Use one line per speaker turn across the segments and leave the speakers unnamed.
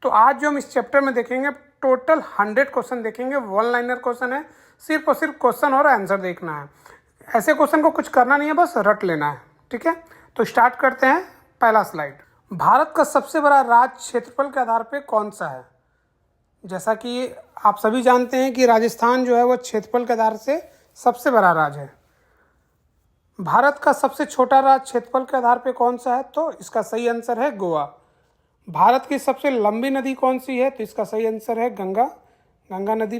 तो आज जो हम इस चैप्टर में देखेंगे टोटल 100 क्वेश्चन देखेंगे। वन लाइनर क्वेश्चन है, सिर्फ और सिर्फ क्वेश्चन और आंसर देखना है। ऐसे क्वेश्चन को कुछ करना नहीं है, बस रट लेना है। ठीक है, तो स्टार्ट करते हैं। पहला स्लाइड, भारत का सबसे बड़ा राज्य क्षेत्रफल के आधार पर कौन सा है? जैसा कि आप सभी जानते हैं कि राजस्थान जो है वो क्षेत्रफल के आधार से सबसे बड़ा राज्य है। भारत का सबसे छोटा राज्य क्षेत्रफल के आधार पर कौन सा है? तो इसका सही आंसर है गोवा। भारत की सबसे लंबी नदी कौन सी है? तो इसका सही आंसर है गंगा नदी।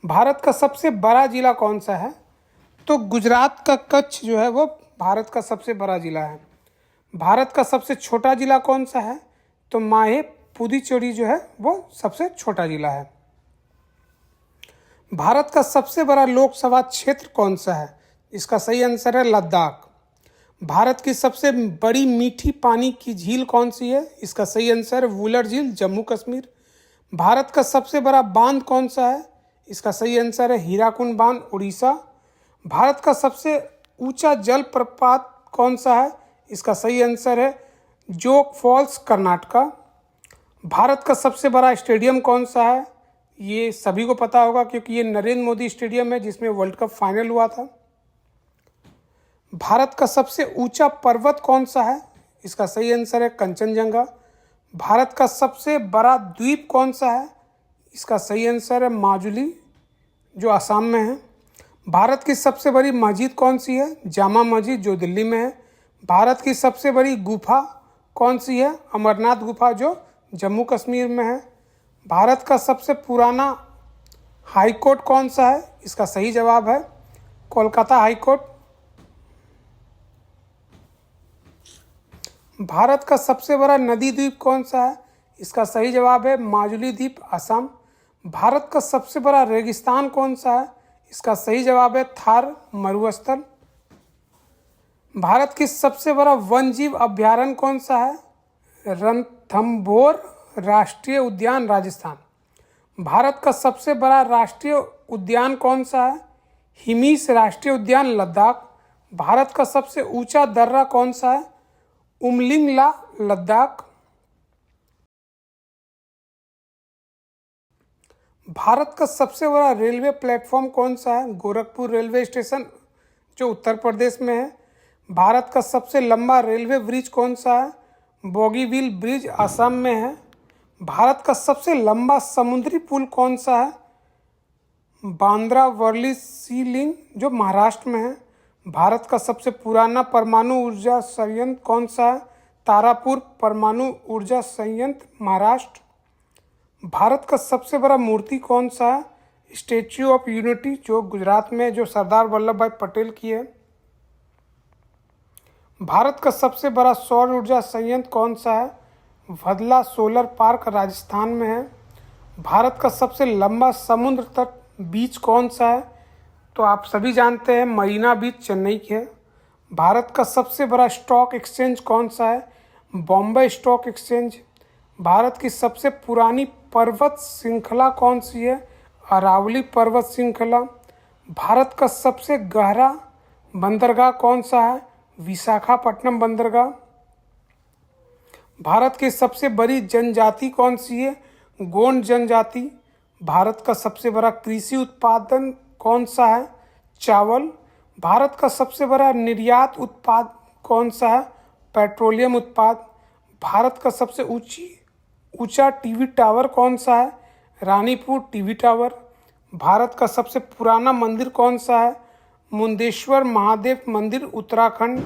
भारत का सबसे बड़ा जिला कौन सा है? तो गुजरात का कच्छ जो है वो भारत का सबसे बड़ा जिला है। भारत का सबसे छोटा जिला कौन सा है? तो माहे पुदुचेरी जो है वो सबसे छोटा जिला है। भारत का सबसे बड़ा लोकसभा क्षेत्र कौन सा है? इसका सही आंसर है लद्दाख। भारत की सबसे बड़ी मीठी पानी की झील कौन सी है? इसका सही आंसर है वुलर झील, जम्मू कश्मीर। भारत का सबसे बड़ा बांध कौन सा है? इसका सही आंसर है हीराकुंड बांध, उड़ीसा। भारत का सबसे ऊंचा जलप्रपात कौन सा है? इसका सही आंसर है जोग फॉल्स, कर्नाटका। भारत का सबसे बड़ा स्टेडियम कौन सा है? ये सभी को पता होगा क्योंकि ये नरेंद्र मोदी स्टेडियम है जिसमें वर्ल्ड कप फाइनल हुआ था। भारत का सबसे ऊंचा पर्वत कौन सा है? इसका सही आंसर है कंचनजंगा। भारत का सबसे बड़ा द्वीप कौन सा है? इसका सही आंसर है माजुली, जो असम में है। भारत की सबसे बड़ी मस्जिद कौन सी है? जामा मस्जिद, जो दिल्ली में है। भारत की सबसे बड़ी गुफा कौन सी है? अमरनाथ गुफा, जो जम्मू कश्मीर में है। भारत का सबसे पुराना हाई कोर्ट कौन सा है? इसका सही जवाब है कोलकाता हाई कोर्ट। भारत का सबसे बड़ा नदी द्वीप कौन सा है? इसका सही जवाब है माजुली द्वीप, असम। भारत का सबसे बड़ा रेगिस्तान कौन सा है? इसका सही जवाब है थार मरुस्थल। भारत की सबसे बड़ा वन जीव अभ्यारण्य कौन सा है? रणथंभौर राष्ट्रीय उद्यान, राजस्थान। भारत का सबसे बड़ा राष्ट्रीय उद्यान कौन सा है? हिमीस राष्ट्रीय उद्यान, लद्दाख। भारत का सबसे ऊंचा दर्रा कौन सा है? उमलिंगला, लद्दाख। भारत का सबसे बड़ा रेलवे प्लेटफॉर्म कौन सा है? गोरखपुर रेलवे स्टेशन, जो उत्तर प्रदेश में है। भारत का सबसे लंबा रेलवे ब्रिज कौन सा है? बोगीबील ब्रिज, असम में है। भारत का सबसे लंबा समुद्री पुल कौन सा है? बांद्रा वर्ली सी लिंक, जो महाराष्ट्र में है। भारत का सबसे पुराना परमाणु ऊर्जा संयंत्र कौन सा है? तारापुर परमाणु ऊर्जा संयंत्र, महाराष्ट्र। भारत का सबसे बड़ा मूर्ति कौन सा है? स्टैच्यू ऑफ यूनिटी, जो गुजरात में, जो सरदार वल्लभ भाई पटेल की है। भारत का सबसे बड़ा सौर ऊर्जा संयंत्र कौन सा है? भदला सोलर पार्क, राजस्थान में है। भारत का सबसे लंबा समुद्र तट बीच कौन सा है? तो आप सभी जानते हैं मरीना बीच, चेन्नई के है। भारत का सबसे बड़ा स्टॉक एक्सचेंज कौन सा है? Bombay stock exchange. भारत की सबसे पुरानी पर्वत श्रृंखला कौन सी है? अरावली पर्वत श्रृंखला। भारत का सबसे गहरा बंदरगाह कौन सा है? विशाखापट्टनम बंदरगाह। भारत की सबसे बड़ी जनजाति कौन सी है? गोंड जनजाति। भारत का सबसे बड़ा कृषि उत्पादन कौन सा है? चावल। भारत का सबसे बड़ा निर्यात उत्पाद कौन सा है? पेट्रोलियम उत्पाद। भारत का सबसे ऊंचा टीवी टावर कौन सा है? Ranipur TV tower. भारत का सबसे पुराना मंदिर कौन सा है? मुंदेश्वर महादेव मंदिर, उत्तराखंड।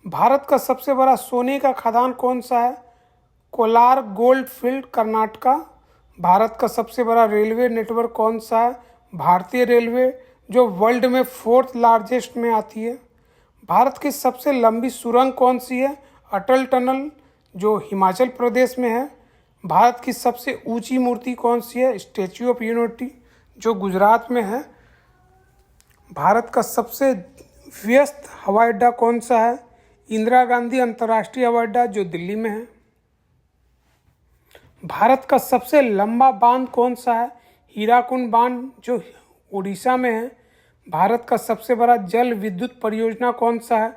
भारत का सबसे बड़ा सोने का खदान कौन सा है? Kolar gold field, Karnataka. भारत का सबसे बड़ा रेलवे नेटवर्क कौन सा है? भारतीय रेलवे, जो वर्ल्ड में 4th लार्जेस्ट में आती है। भारत की सबसे लंबी सुरंग कौन सी है? अटल टनल, जो हिमाचल प्रदेश में है। भारत की सबसे ऊंची मूर्ति कौन सी है? स्टैच्यू ऑफ यूनिटी, जो गुजरात में है। भारत का सबसे व्यस्त हवाई अड्डा कौन सा है? इंदिरा गांधी अंतर्राष्ट्रीय हवाई अड्डा, जो दिल्ली में है। भारत का सबसे लंबा बांध कौन सा है? हीराकुंड बांध, जो उड़ीसा में है। भारत का सबसे बड़ा जल विद्युत परियोजना कौन सा है?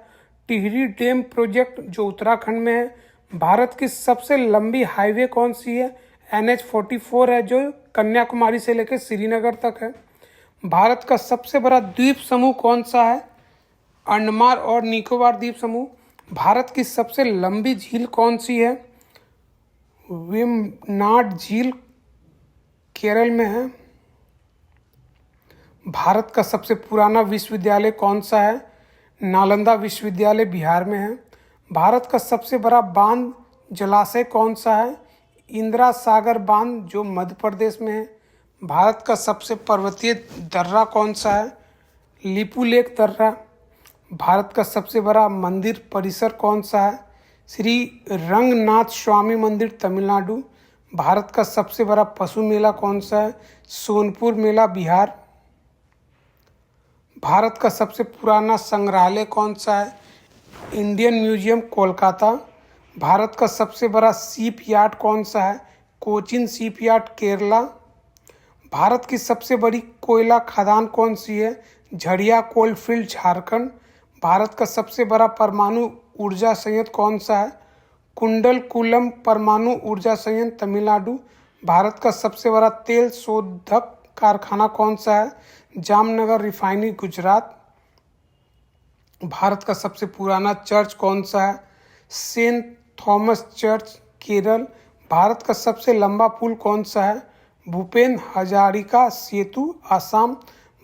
टिहरी डैम प्रोजेक्ट, जो उत्तराखंड में है। भारत की सबसे लंबी हाईवे कौन सी है? NH-44 है, जो कन्याकुमारी से लेकर श्रीनगर तक है। भारत का सबसे बड़ा द्वीप समूह कौन सा है? अंडमान और निकोबार द्वीप समूह। भारत की सबसे लंबी झील कौन सी है? वेम्बनाड झील केरल में है। भारत का सबसे पुराना विश्वविद्यालय कौन सा है? नालंदा विश्वविद्यालय बिहार में है। भारत का सबसे बड़ा बांध जलाशय कौन सा है? इंदिरा सागर बांध, जो मध्य प्रदेश में है। भारत का सबसे पर्वतीय दर्रा कौन सा है? लिपुलेख दर्रा। भारत का सबसे बड़ा मंदिर परिसर कौन सा है? श्री रंगनाथ स्वामी मंदिर, तमिलनाडु। भारत का सबसे बड़ा पशु मेला कौन सा है? सोनपुर मेला, बिहार। भारत का सबसे पुराना संग्रहालय कौन सा है? Indian museum, Kolkata. भारत का सबसे बड़ा शिप यार्ड कौन सा है? Cochin ship yard, Kerala. भारत की सबसे बड़ी कोयला खदान कौन सी है? झरिया कोलफील्ड, झारखंड। भारत का सबसे बड़ा परमाणु ऊर्जा संयंत्र कौन सा है? कुंडलकुलम परमाणु ऊर्जा संयंत्र, तमिलनाडु। भारत का सबसे बड़ा तेल शोधक कारखाना कौन सा है? जामनगर रिफाइनरी, गुजरात। भारत का सबसे पुराना चर्च कौन सा है? Saint Thomas church, Kerala. Bharat का सबसे लंबा पुल कौन सा है? भूपेन हजारिका सेतु, आसाम।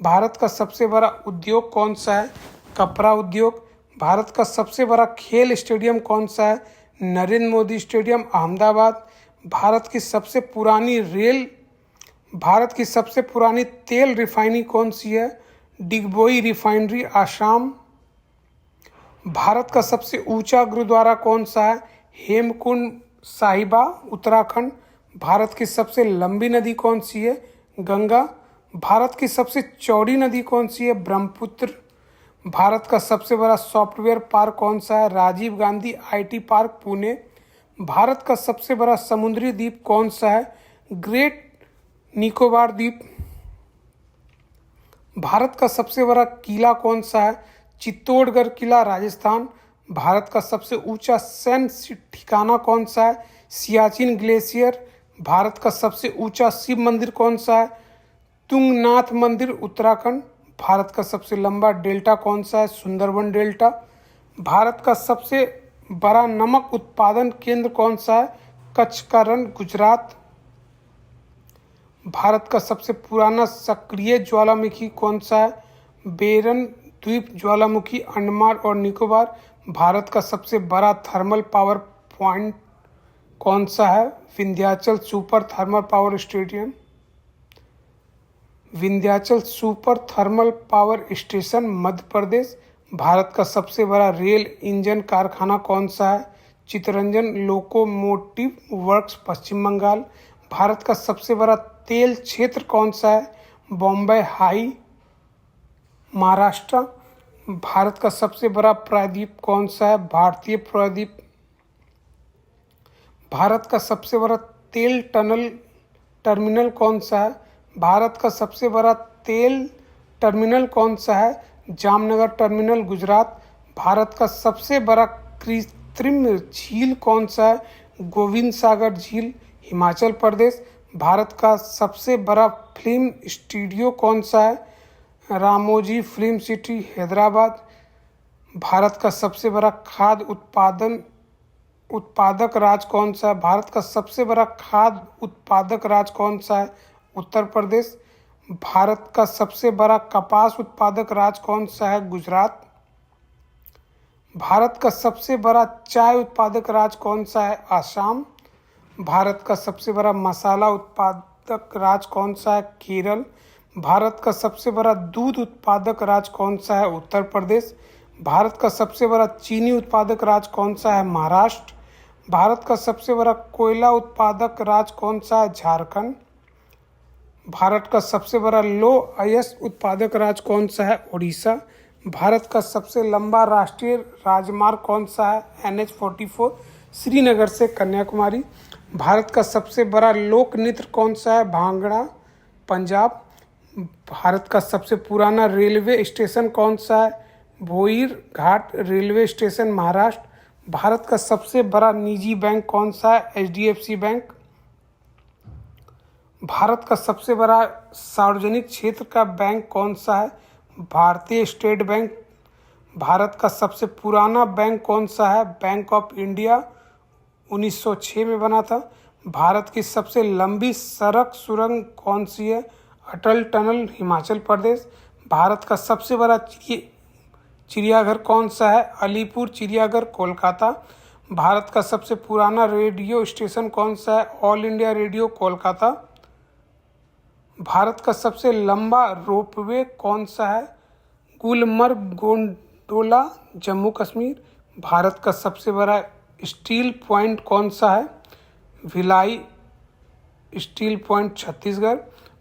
भारत का सबसे बड़ा उद्योग कौन सा है? कपड़ा उद्योग। भारत का सबसे बड़ा खेल स्टेडियम कौन सा है? नरेंद्र मोदी स्टेडियम, अहमदाबाद। भारत की सबसे पुरानी तेल रिफाइनरी कौन सी है? डिगबोई रिफाइनरी, आसाम। भारत का सबसे ऊंचा गुरुद्वारा कौन सा है? हेमकुंड साहिबा, उत्तराखंड। भारत की सबसे लंबी नदी कौन सी है? गंगा। भारत की सबसे चौड़ी नदी कौन सी है? ब्रह्मपुत्र। भारत का सबसे बड़ा सॉफ्टवेयर पार्क कौन सा है? Rajiv Gandhi IT park, Pune. भारत का सबसे बड़ा समुद्री द्वीप कौन सा है? ग्रेट निकोबार द्वीप। भारत का सबसे बड़ा किला कौन सा है? चित्तौड़गढ़ किला, राजस्थान। भारत का सबसे ऊंचा सैन्य ठिकाना कौन सा है? सियाचिन ग्लेशियर। भारत का सबसे ऊंचा शिव मंदिर कौन सा है? तुंगनाथ मंदिर, उत्तराखंड। भारत का सबसे लंबा डेल्टा कौन सा है? सुंदरबन डेल्टा। भारत का सबसे बड़ा नमक उत्पादन केंद्र कौन सा है? कच्छ का रण, गुजरात। भारत का सबसे पुराना सक्रिय ज्वालामुखी कौन सा है? बेरन द्वीप ज्वालामुखी, अंडमान और निकोबार। भारत का सबसे बड़ा थर्मल पावर प्लांट कौन सा है? Vindhyachal super thermal power station, Vindhyachal super thermal power station, Madhya Pradesh. Bharat का सबसे बड़ा रेल इंजन कारखाना कौन सा है? Chittaranjan locomotive works, Paschim Bengal. भारत का सबसे बड़ा तेल क्षेत्र कौन सा है? बॉम्बे हाई, महाराष्ट्र। भारत का सबसे बड़ा प्रायद्वीप कौन सा है? भारतीय प्रायद्वीप। भारत का सबसे बड़ा तेल टर्मिनल कौन सा है? भारत का सबसे बड़ा तेल टर्मिनल कौन सा है? जामनगर टर्मिनल, गुजरात। भारत का सबसे बड़ा कृत्रिम झील कौन सा है? गोविंद सागर झील, हिमाचल प्रदेश। भारत का सबसे बड़ा फिल्म स्टूडियो कौन सा है? Ramoji film city, Hyderabad. भारत का सबसे बड़ा खाद्य उत्पादक राज्य कौन सा है? भारत का सबसे बड़ा खाद्य उत्पादक राज्य कौन सा है? उत्तर प्रदेश। भारत का सबसे बड़ा कपास उत्पादक राज्य कौन सा है? गुजरात। भारत का सबसे बड़ा चाय उत्पादक राज्य कौन सा है? आसाम। भारत का सबसे बड़ा मसाला उत्पादक राज्य कौन सा है? केरल। भारत का सबसे बड़ा दूध उत्पादक राज्य कौन सा है? उत्तर प्रदेश। भारत का सबसे बड़ा चीनी उत्पादक राज्य कौन सा है? महाराष्ट्र। भारत का सबसे बड़ा कोयला उत्पादक राज्य कौन सा है? झारखंड। भारत का सबसे बड़ा लौह अयस्क उत्पादक राज्य कौन सा है? उड़ीसा। भारत का सबसे लंबा राष्ट्रीय राजमार्ग कौन सा है? NH-44, श्रीनगर से कन्याकुमारी। भारत का सबसे बड़ा लोक नृत्य कौन सा है? भांगड़ा, पंजाब। भारत का सबसे पुराना रेलवे स्टेशन कौन सा है? भोईर घाट रेलवे स्टेशन, महाराष्ट्र। भारत का सबसे बड़ा निजी बैंक कौन सा है? HDFC bank. भारत का सबसे बड़ा सार्वजनिक क्षेत्र का बैंक कौन सा है? भारतीय स्टेट बैंक। भारत का सबसे पुराना बैंक कौन सा है? बैंक ऑफ इंडिया, 1906 में बना था। भारत की सबसे लंबी सड़क सुरंग कौन सी है? अटल टनल, हिमाचल प्रदेश। भारत का सबसे बड़ा चिड़ियाघर कौन सा है? अलीपुर चिड़ियाघर, कोलकाता। भारत का सबसे पुराना रेडियो स्टेशन कौन सा है? All India Radio, Kolkata. Bharat का सबसे लंबा रोपवे कौन सा है? गुलमर्ग गोंडोला, जम्मू कश्मीर। भारत का सबसे बड़ा स्टील प्लांट कौन सा है? Bhilai steel plant, Chhattisgarh.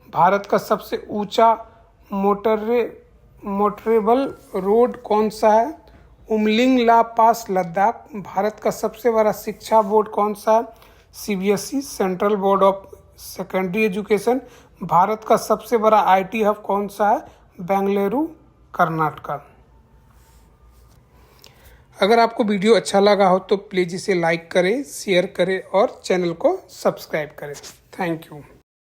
भारत का सबसे ऊंचा मोटरेबल रोड कौन सा है? उमलिंग ला पास, लद्दाख। भारत का सबसे बड़ा शिक्षा बोर्ड कौन सा है? CBSE, central board of secondary education. Bharat का सबसे बड़ा IT हब कौन सा है? बेंगलुरु, कर्नाटक। अगर आपको वीडियो अच्छा लगा हो तो प्लीज़ इसे लाइक करें, शेयर करें और चैनल को सब्सक्राइब करें। Thank you.